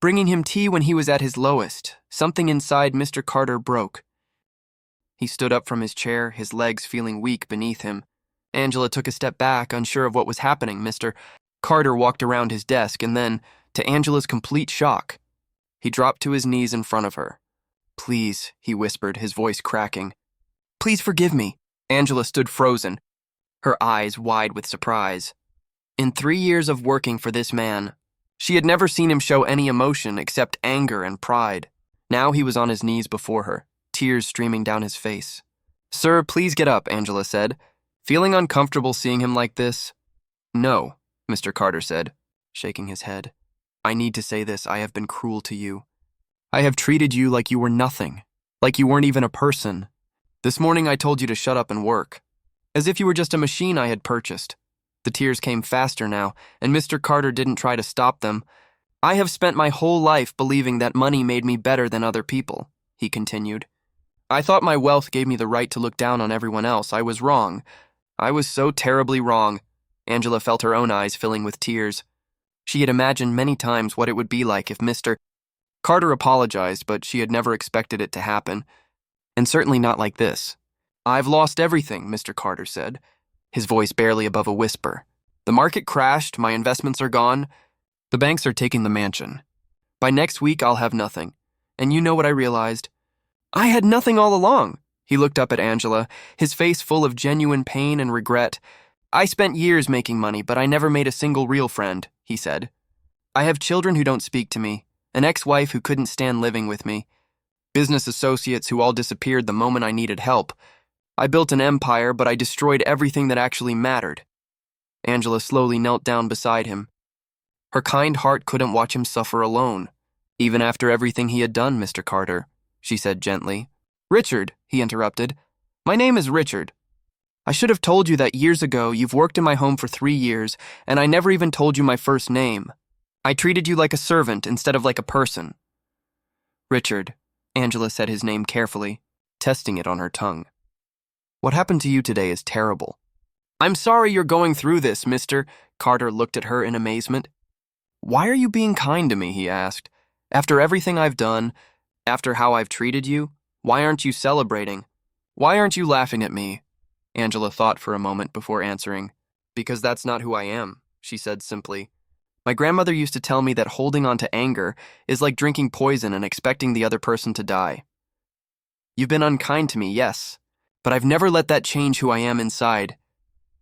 bringing him tea when he was at his lowest. Something inside Mr. Carter broke. He stood up from his chair, his legs feeling weak beneath him. Angela took a step back, unsure of what was happening. Mr. Carter walked around his desk, and then, to Angela's complete shock, he dropped to his knees in front of her. "Please," he whispered, his voice cracking. "Please forgive me." Angela stood frozen, her eyes wide with surprise. In 3 years of working for this man, she had never seen him show any emotion except anger and pride. Now he was on his knees before her, tears streaming down his face. "Sir, please get up," Angela said, feeling uncomfortable seeing him like this. "No," Mr. Carter said, shaking his head. "I need to say this. I have been cruel to you. I have treated you like you were nothing, like you weren't even a person. This morning I told you to shut up and work, as if you were just a machine I had purchased." The tears came faster now, and Mr. Carter didn't try to stop them. "I have spent my whole life believing that money made me better than other people," he continued. "I thought my wealth gave me the right to look down on everyone else. I was wrong. I was so terribly wrong." Angela felt her own eyes filling with tears. She had imagined many times what it would be like if Mr. Carter apologized, but she had never expected it to happen, and certainly not like this. "I've lost everything," Mr. Carter said, his voice barely above a whisper. "The market crashed, my investments are gone, the banks are taking the mansion. By next week, I'll have nothing. And you know what I realized? I had nothing all along." He looked up at Angela, his face full of genuine pain and regret. "I spent years making money, but I never made a single real friend," he said. "I have children who don't speak to me, an ex-wife who couldn't stand living with me, business associates who all disappeared the moment I needed help. I built an empire, but I destroyed everything that actually mattered." Angela slowly knelt down beside him. Her kind heart couldn't watch him suffer alone, even after everything he had done, Mr. Carter, she said gently. "Richard," he interrupted. "My name is Richard. I should have told you that years ago. You've worked in my home for 3 years, and I never even told you my first name. I treated you like a servant instead of like a person." "Richard," Angela said his name carefully, testing it on her tongue. "What happened to you today is terrible." "I'm sorry you're going through this, Mr. Carter looked at her in amazement. "Why are you being kind to me?" he asked. "After everything I've done, after how I've treated you, why aren't you celebrating? Why aren't you laughing at me?" Angela thought for a moment before answering. "Because that's not who I am," she said simply. "My grandmother used to tell me that holding on to anger is like drinking poison and expecting the other person to die. You've been unkind to me, yes, but I've never let that change who I am inside."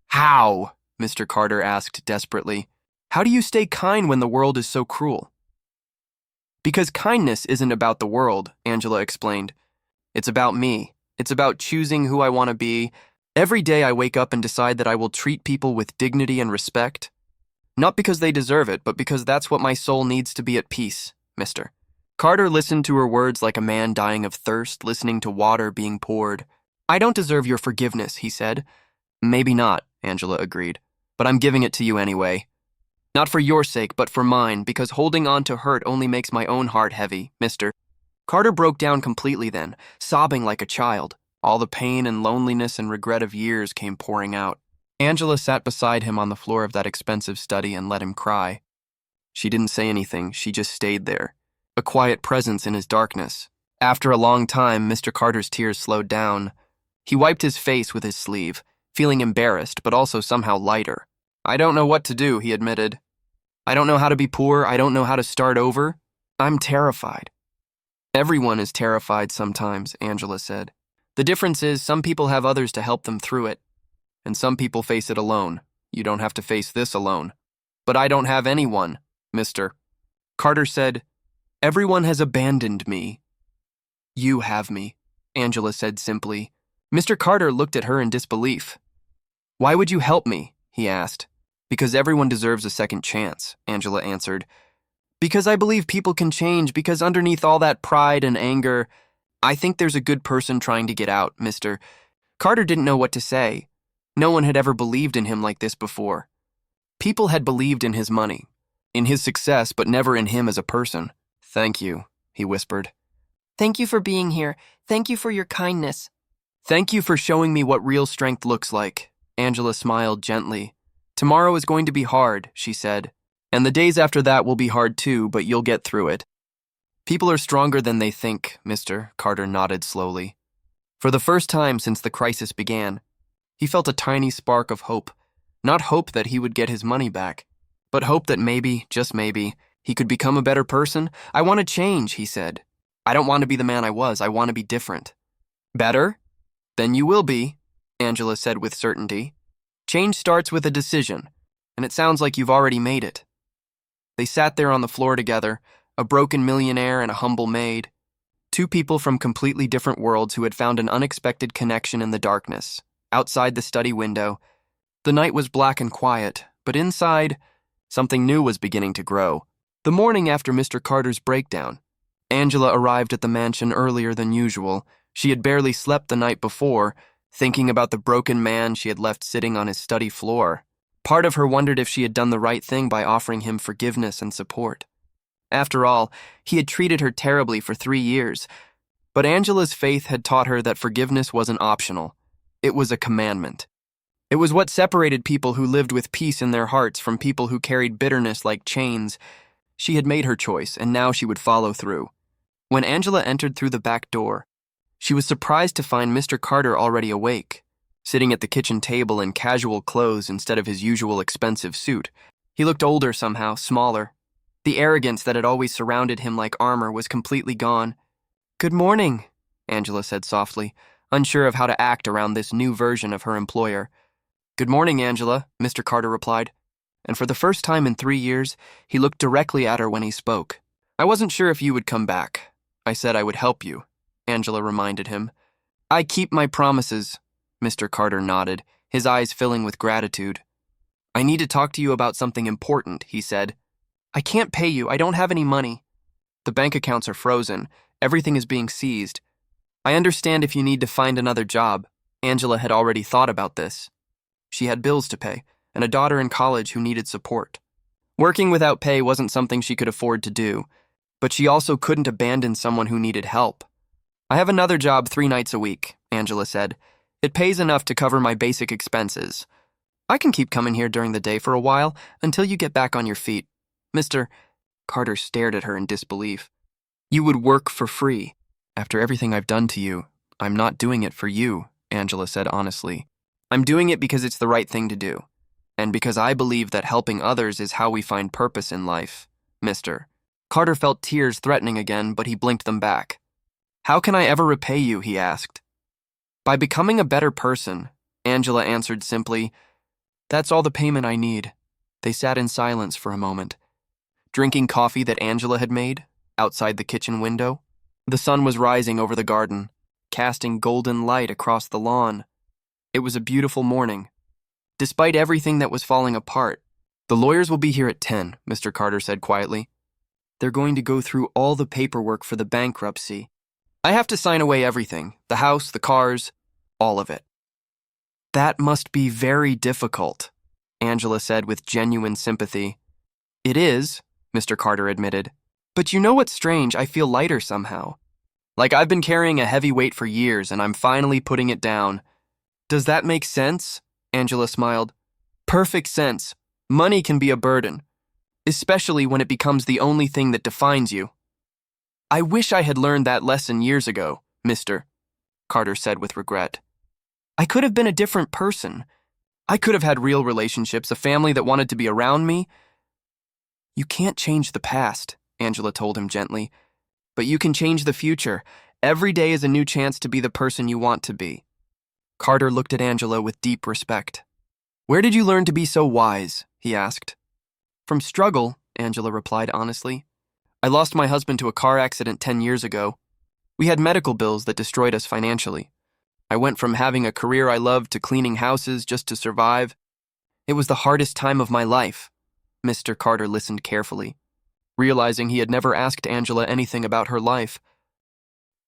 "How?" Mr. Carter asked desperately. "How do you stay kind when the world is so cruel?" "Because kindness isn't about the world," Angela explained. "It's about me. It's about choosing who I want to be. Every day I wake up and decide that I will treat people with dignity and respect. Not because they deserve it, but because that's what my soul needs to be at peace, Mr." Carter listened to her words like a man dying of thirst, listening to water being poured. "I don't deserve your forgiveness," he said. "Maybe not," Angela agreed, "but I'm giving it to you anyway. Not for your sake, but for mine, because holding on to hurt only makes my own heart heavy, Mr." Carter broke down completely then, sobbing like a child. All the pain and loneliness and regret of years came pouring out. Angela sat beside him on the floor of that expensive study and let him cry. She didn't say anything, she just stayed there, a quiet presence in his darkness. After a long time, Mr. Carter's tears slowed down. He wiped his face with his sleeve, feeling embarrassed but also somehow lighter. "I don't know what to do," he admitted. "I don't know how to be poor, I don't know how to start over. I'm terrified." "Everyone is terrified sometimes," Angela said. "The difference is some people have others to help them through it, and some people face it alone. You don't have to face this alone." "But I don't have anyone, Mr. Carter said. "Everyone has abandoned me." "You have me," Angela said simply. Mr. Carter looked at her in disbelief. "Why would you help me?" he asked. "Because everyone deserves a second chance," Angela answered. "Because I believe people can change, because underneath all that pride and anger, I think there's a good person trying to get out, Mr. Carter didn't know what to say. No one had ever believed in him like this before. People had believed in his money, in his success, but never in him as a person. "Thank you," he whispered. "Thank you for being here. Thank you for your kindness." "Thank you for showing me what real strength looks like." Angela smiled gently. "Tomorrow is going to be hard," she said. "And the days after that will be hard too, but you'll get through it." "People are stronger than they think," Mr. Carter nodded slowly. For the first time since the crisis began, he felt a tiny spark of hope. Not hope that he would get his money back, but hope that maybe, just maybe, he could become a better person. "I want to change," he said. "I don't want to be the man I was. I want to be different." "Better? Then you will be," Angela said with certainty. "Change starts with a decision, and it sounds like you've already made it." They sat there on the floor together, a broken millionaire and a humble maid, two people from completely different worlds who had found an unexpected connection in the darkness. Outside the study window, the night was black and quiet, but inside, something new was beginning to grow. The morning after Mr. Carter's breakdown, Angela arrived at the mansion earlier than usual. She had barely slept the night before, thinking about the broken man she had left sitting on his study floor. Part of her wondered if she had done the right thing by offering him forgiveness and support. After all, he had treated her terribly for 3 years, but Angela's faith had taught her that forgiveness wasn't optional. It was a commandment. It was what separated people who lived with peace in their hearts from people who carried bitterness like chains. She had made her choice, and now she would follow through. When Angela entered through the back door, she was surprised to find Mr. Carter already awake, sitting at the kitchen table in casual clothes instead of his usual expensive suit. He looked older somehow, smaller. The arrogance that had always surrounded him like armor was completely gone. "Good morning," Angela said softly, unsure of how to act around this new version of her employer. "Good morning, Angela," Mr. Carter replied. And for the first time in 3 years, he looked directly at her when he spoke. "I wasn't sure if you would come back. I said I would help you," Angela reminded him. "I keep my promises," Mr. Carter nodded, his eyes filling with gratitude. "I need to talk to you about something important," he said. "I can't pay you. I don't have any money. The bank accounts are frozen. Everything is being seized. I understand if you need to find another job." Angela had already thought about this. She had bills to pay, and a daughter in college who needed support. Working without pay wasn't something she could afford to do, but she also couldn't abandon someone who needed help. "I have another job 3 nights a week," Angela said. "It pays enough to cover my basic expenses. I can keep coming here during the day for a while until you get back on your feet." Mr. Carter stared at her in disbelief. "You would work for free. After everything I've done to you, I'm not doing it for you," Angela said honestly. "I'm doing it because it's the right thing to do, and because I believe that helping others is how we find purpose in life, Mr. Carter felt tears threatening again, but he blinked them back. "How can I ever repay you?" he asked. "By becoming a better person," Angela answered simply. "That's all the payment I need." They sat in silence for a moment, drinking coffee that Angela had made outside the kitchen window. The sun was rising over the garden, casting golden light across the lawn. It was a beautiful morning. Despite everything that was falling apart, "The lawyers will be here at 10, Mr. Carter said quietly. "They're going to go through all the paperwork for the bankruptcy. I have to sign away everything, the house, the cars, all of it." "That must be very difficult," Angela said with genuine sympathy. "It is," Mr. Carter admitted. "But you know what's strange? I feel lighter somehow. Like I've been carrying a heavy weight for years and I'm finally putting it down." "Does that make sense?" Angela smiled. Perfect sense. Money can be a burden, especially when it becomes the only thing that defines you. I wish I had learned that lesson years ago, mister, Carter said with regret. I could have been a different person. I could have had real relationships, a family that wanted to be around me. You can't change the past, Angela told him gently, but you can change the future. Every day is a new chance to be the person you want to be. Carter looked at Angela with deep respect. Where did you learn to be so wise? He asked. From struggle, Angela replied honestly. I lost my husband to a car accident 10 years ago. We had medical bills that destroyed us financially. I went from having a career I loved to cleaning houses just to survive. It was the hardest time of my life. Mr. Carter listened carefully, realizing he had never asked Angela anything about her life.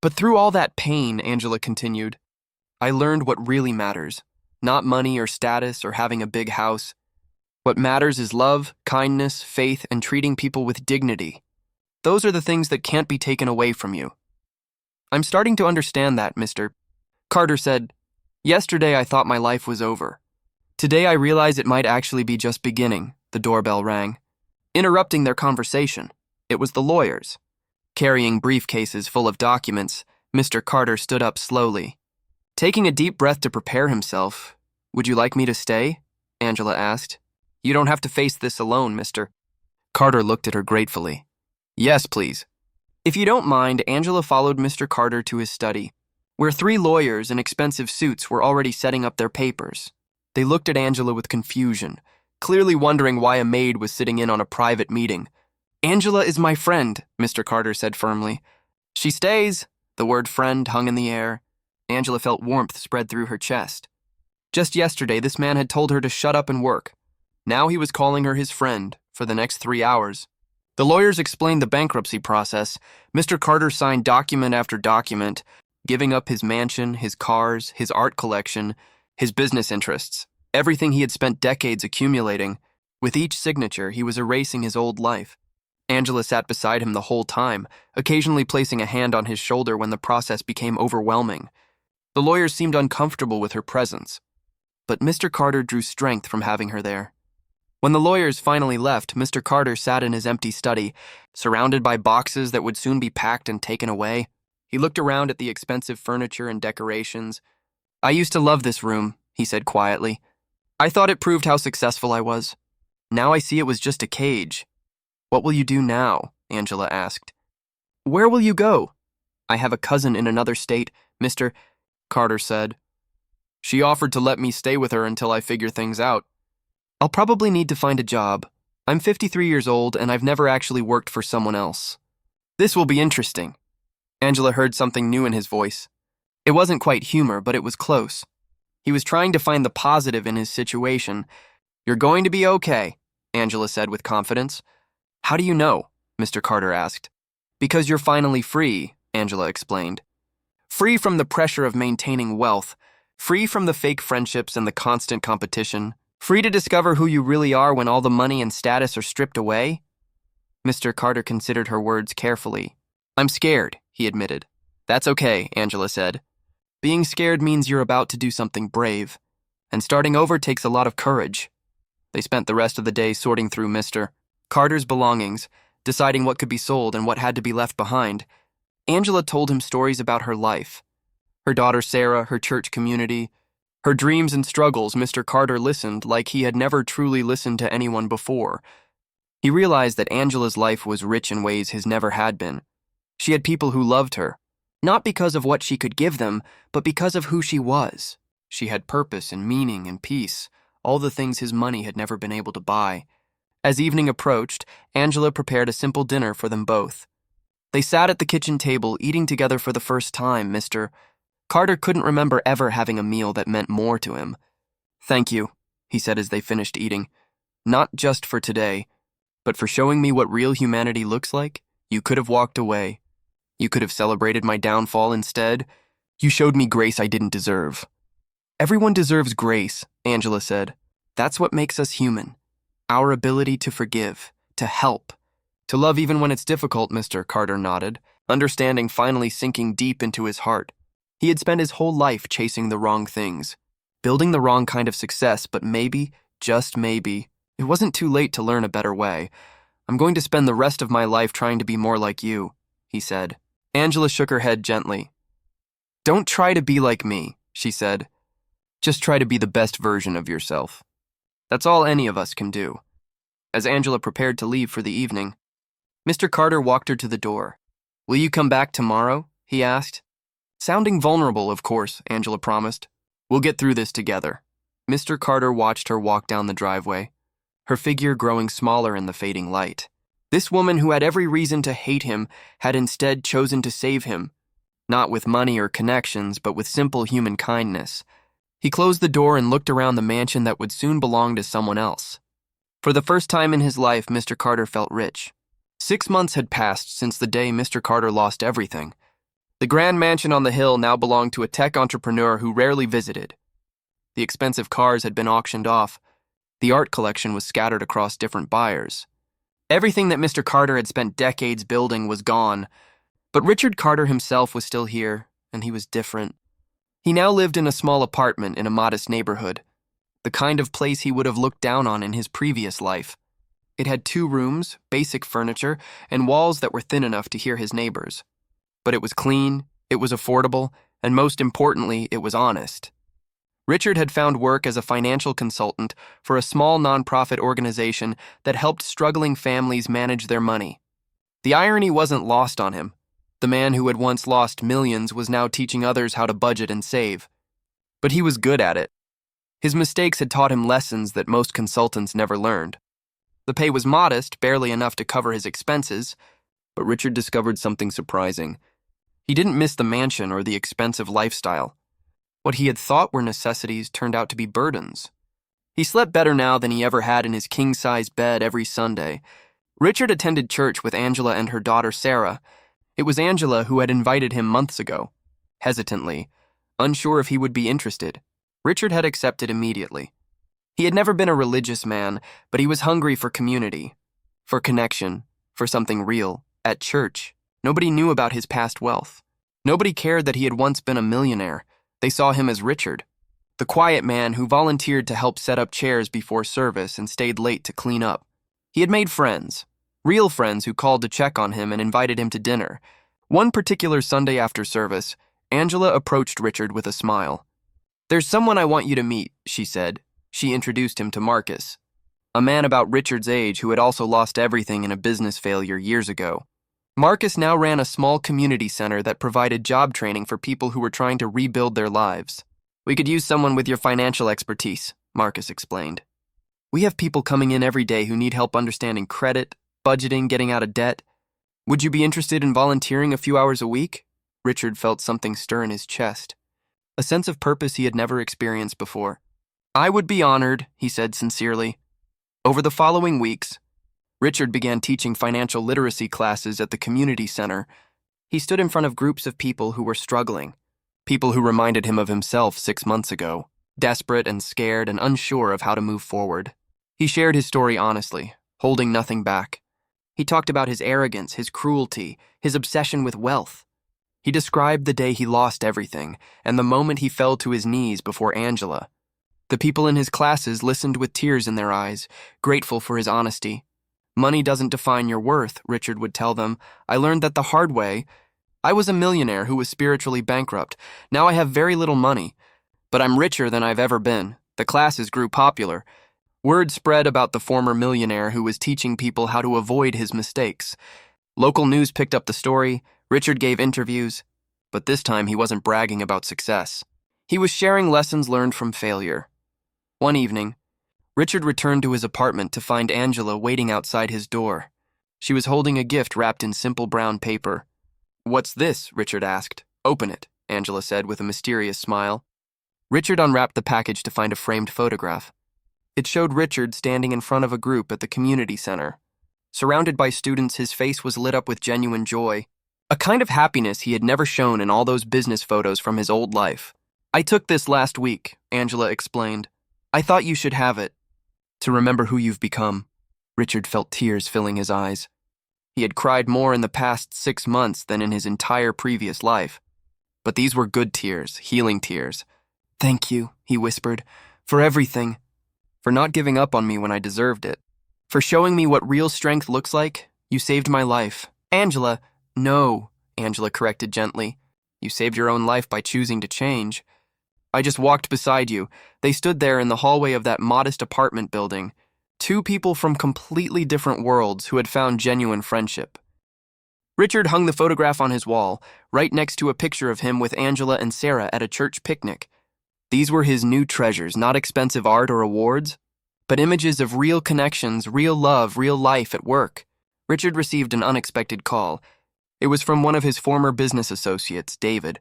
But through all that pain, Angela continued, I learned what really matters. Not money or status or having a big house. What matters is love, kindness, faith, and treating people with dignity. Those are the things that can't be taken away from you. I'm starting to understand that, Mr. Carter said. Yesterday I thought my life was over. Today I realize it might actually be just beginning. The doorbell rang. Interrupting their conversation, it was the lawyers. Carrying briefcases full of documents, Mr. Carter stood up slowly. Taking a deep breath to prepare himself, would you like me to stay? Angela asked. You don't have to face this alone, Mr. Carter looked at her gratefully. Yes, please. If you don't mind, Angela followed Mr. Carter to his study, where 3 lawyers in expensive suits were already setting up their papers. They looked at Angela with confusion, clearly wondering why a maid was sitting in on a private meeting. Angela is my friend, Mr. Carter said firmly. She stays. The word friend hung in the air. Angela felt warmth spread through her chest. Just yesterday, this man had told her to shut up and work. Now he was calling her his friend for the next 3 hours. The lawyers explained the bankruptcy process. Mr. Carter signed document after document, giving up his mansion, his cars, his art collection, his business interests, everything he had spent decades accumulating. With each signature, he was erasing his old life. Angela sat beside him the whole time, occasionally placing a hand on his shoulder when the process became overwhelming. The lawyers seemed uncomfortable with her presence, but Mr. Carter drew strength from having her there. When the lawyers finally left, Mr. Carter sat in his empty study, surrounded by boxes that would soon be packed and taken away. He looked around at the expensive furniture and decorations. I used to love this room, he said quietly. I thought it proved how successful I was. Now I see it was just a cage. What will you do now? Angela asked. Where will you go? I have a cousin in another state, Mr. Carter said. She offered to let me stay with her until I figure things out. I'll probably need to find a job. I'm 53 years old and I've never actually worked for someone else. This will be interesting. Angela heard something new in his voice. It wasn't quite humor, but it was close. He was trying to find the positive in his situation. You're going to be okay, Angela said with confidence. How do you know? Mr. Carter asked. Because you're finally free, Angela explained. Free from the pressure of maintaining wealth, free from the fake friendships and the constant competition, free to discover who you really are when all the money and status are stripped away. Mr. Carter considered her words carefully. I'm scared, he admitted. That's okay, Angela said. Being scared means you're about to do something brave, and starting over takes a lot of courage. They spent the rest of the day sorting through Mr. Carter's belongings, deciding what could be sold and what had to be left behind. Angela told him stories about her life. Her daughter Sarah, her church community, her dreams and struggles. Mr. Carter listened like he had never truly listened to anyone before. He realized that Angela's life was rich in ways his never had been. She had people who loved her, not because of what she could give them, but because of who she was. She had purpose and meaning and peace, all the things his money had never been able to buy. As evening approached, Angela prepared a simple dinner for them both. They sat at the kitchen table, eating together for the first time. Mr. Carter couldn't remember ever having a meal that meant more to him. Thank you, he said as they finished eating. Not just for today, but for showing me what real humanity looks like. You could have walked away. You could have celebrated my downfall instead. You showed me grace I didn't deserve. Everyone deserves grace, Angela said. That's what makes us human. Our ability to forgive, to help, to love even when it's difficult. Mr. Carter nodded, understanding finally sinking deep into his heart. He had spent his whole life chasing the wrong things. building the wrong kind of success, but maybe, just maybe, it wasn't too late to learn a better way. I'm going to spend the rest of my life trying to be more like you, he said. Angela shook her head gently. Don't try to be like me, she said. Just try to be the best version of yourself. That's all any of us can do. As Angela prepared to leave for the evening, Mr. Carter walked her to the door. Will you come back tomorrow? He asked. Sounding vulnerable, of course, Angela promised. We'll get through this together. Mr. Carter watched her walk down the driveway, her figure growing smaller in the fading light. This woman who had every reason to hate him had instead chosen to save him, not with money or connections, but with simple human kindness. He closed the door and looked around the mansion that would soon belong to someone else. For the first time in his life, Mr. Carter felt rich. 6 months had passed since the day Mr. Carter lost everything. The grand mansion on the hill now belonged to a tech entrepreneur who rarely visited. The expensive cars had been auctioned off. The art collection was scattered across different buyers. Everything that Mr. Carter had spent decades building was gone, but Richard Carter himself was still here, and he was different. He now lived in a small apartment in a modest neighborhood, the kind of place he would have looked down on in his previous life. It had 2 rooms, basic furniture, and walls that were thin enough to hear his neighbors. But it was clean, it was affordable, and most importantly, it was honest. Richard had found work as a financial consultant for a small nonprofit organization that helped struggling families manage their money. The irony wasn't lost on him. The man who had once lost millions was now teaching others how to budget and save. But he was good at it. His mistakes had taught him lessons that most consultants never learned. The pay was modest, barely enough to cover his expenses, but Richard discovered something surprising. He didn't miss the mansion or the expensive lifestyle. What he had thought were necessities turned out to be burdens. He slept better now than he ever had in his king-size bed every Sunday. Richard attended church with Angela and her daughter Sarah. It was Angela who had invited him months ago. Hesitantly, unsure if he would be interested, Richard had accepted immediately. He had never been a religious man, but he was hungry for community, for connection, for something real. At church, nobody knew about his past wealth. Nobody cared that he had once been a millionaire. They saw him as Richard, the quiet man who volunteered to help set up chairs before service and stayed late to clean up. He had made friends, real friends who called to check on him and invited him to dinner. One particular Sunday after service, Angela approached Richard with a smile. There's someone I want you to meet, she said. She introduced him to Marcus, a man about Richard's age who had also lost everything in a business failure years ago. Marcus now ran a small community center that provided job training for people who were trying to rebuild their lives. We could use someone with your financial expertise, Marcus explained. We have people coming in every day who need help understanding credit, budgeting, getting out of debt. Would you be interested in volunteering a few hours a week? Richard felt something stir in his chest, a sense of purpose he had never experienced before. I would be honored, he said sincerely. Over the following weeks, Richard began teaching financial literacy classes at the community center. He stood in front of groups of people who were struggling, people who reminded him of himself 6 months ago, desperate and scared and unsure of how to move forward. He shared his story honestly, holding nothing back. He talked about his arrogance, his cruelty, his obsession with wealth. He described the day he lost everything and the moment he fell to his knees before Angela. The people in his classes listened with tears in their eyes, grateful for his honesty. Money doesn't define your worth, Richard would tell them. I learned that the hard way. I was a millionaire who was spiritually bankrupt. Now I have very little money, but I'm richer than I've ever been. The classes grew popular. Word spread about the former millionaire who was teaching people how to avoid his mistakes. Local news picked up the story. Richard gave interviews, but this time he wasn't bragging about success. He was sharing lessons learned from failure. One evening, Richard returned to his apartment to find Angela waiting outside his door. She was holding a gift wrapped in simple brown paper. What's this? Richard asked. Open it, Angela said with a mysterious smile. Richard unwrapped the package to find a framed photograph. It showed Richard standing in front of a group at the community center. Surrounded by students, his face was lit up with genuine joy, a kind of happiness he had never shown in all those business photos from his old life. I took this last week, Angela explained. I thought you should have it. To remember who you've become. Richard felt tears filling his eyes. He had cried more in the past 6 months than in his entire previous life. But these were good tears, healing tears. Thank you, he whispered, for everything. For not giving up on me when I deserved it. For showing me what real strength looks like. You saved my life. Angela, no, Angela corrected gently. You saved your own life by choosing to change. I just walked beside you. They stood there in the hallway of that modest apartment building. Two people from completely different worlds who had found genuine friendship. Richard hung the photograph on his wall, right next to a picture of him with Angela and Sarah at a church picnic. These were his new treasures, not expensive art or awards, but images of real connections, real love, real life at work. Richard received an unexpected call. It was from one of his former business associates, David.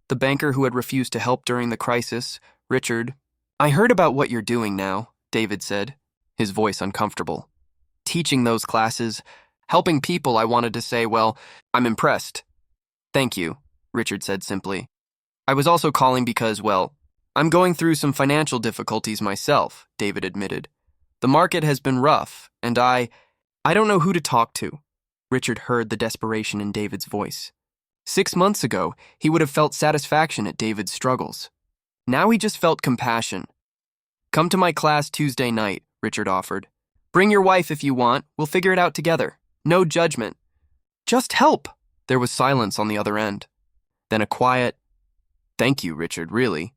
The banker who had refused to help during the crisis. Richard, I heard about what you're doing now, David said, his voice uncomfortable. Teaching those classes, helping people. I wanted to say, well, I'm impressed. Thank you, Richard said simply. I was also calling because, well, I'm going through some financial difficulties myself, David admitted. The market has been rough, and I don't know who to talk to. Richard heard the desperation in David's voice. 6 months ago, he would have felt satisfaction at David's struggles. Now he just felt compassion. Come to my class Tuesday night, Richard offered. Bring your wife if you want. We'll figure it out together. No judgment. Just help. There was silence on the other end. Then a quiet, thank you, Richard, really.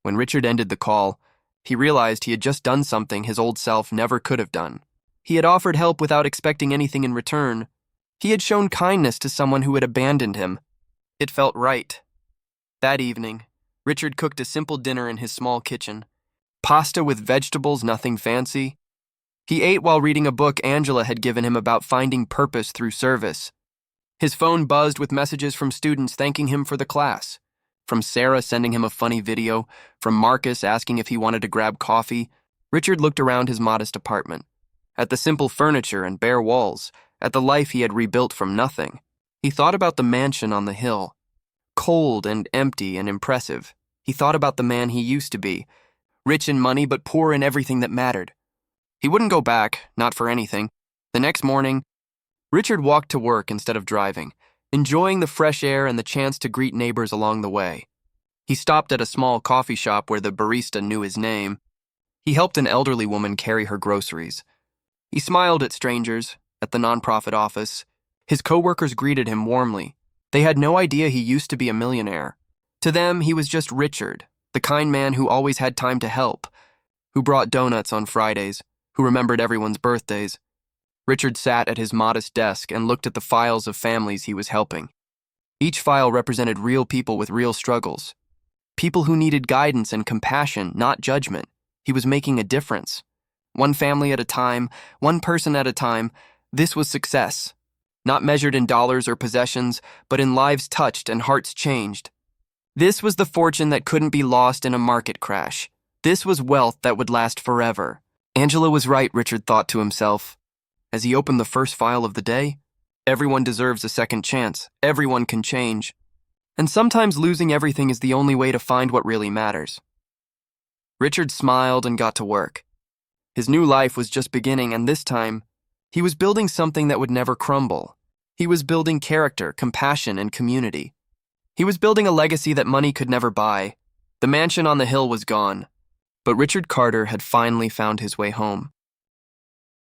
When Richard ended the call, he realized he had just done something his old self never could have done. He had offered help without expecting anything in return. He had shown kindness to someone who had abandoned him. It felt right. That evening, Richard cooked a simple dinner in his small kitchen. Pasta with vegetables, nothing fancy. He ate while reading a book Angela had given him about finding purpose through service. His phone buzzed with messages from students thanking him for the class. From Sarah sending him a funny video, from Marcus asking if he wanted to grab coffee. Richard looked around his modest apartment, at the simple furniture and bare walls, at the life he had rebuilt from nothing. He thought about the mansion on the hill, cold and empty and impressive. He thought about the man he used to be, rich in money but poor in everything that mattered. He wouldn't go back, not for anything. The next morning, Richard walked to work instead of driving, enjoying the fresh air and the chance to greet neighbors along the way. He stopped at a small coffee shop where the barista knew his name. He helped an elderly woman carry her groceries. He smiled at strangers, at the nonprofit office. His coworkers greeted him warmly. They had no idea he used to be a millionaire. To them, he was just Richard, the kind man who always had time to help, who brought donuts on Fridays, who remembered everyone's birthdays. Richard sat at his modest desk and looked at the files of families he was helping. Each file represented real people with real struggles. People who needed guidance and compassion, not judgment. He was making a difference. One family at a time, one person at a time. This was success. Not measured in dollars or possessions, but in lives touched and hearts changed. This was the fortune that couldn't be lost in a market crash. This was wealth that would last forever. Angela was right, Richard thought to himself. As he opened the first file of the day, everyone deserves a second chance. Everyone can change. And sometimes losing everything is the only way to find what really matters. Richard smiled and got to work. His new life was just beginning, and this time, he was building something that would never crumble. He was building character, compassion, and community. He was building a legacy that money could never buy. The mansion on the hill was gone, but Richard Carter had finally found his way home.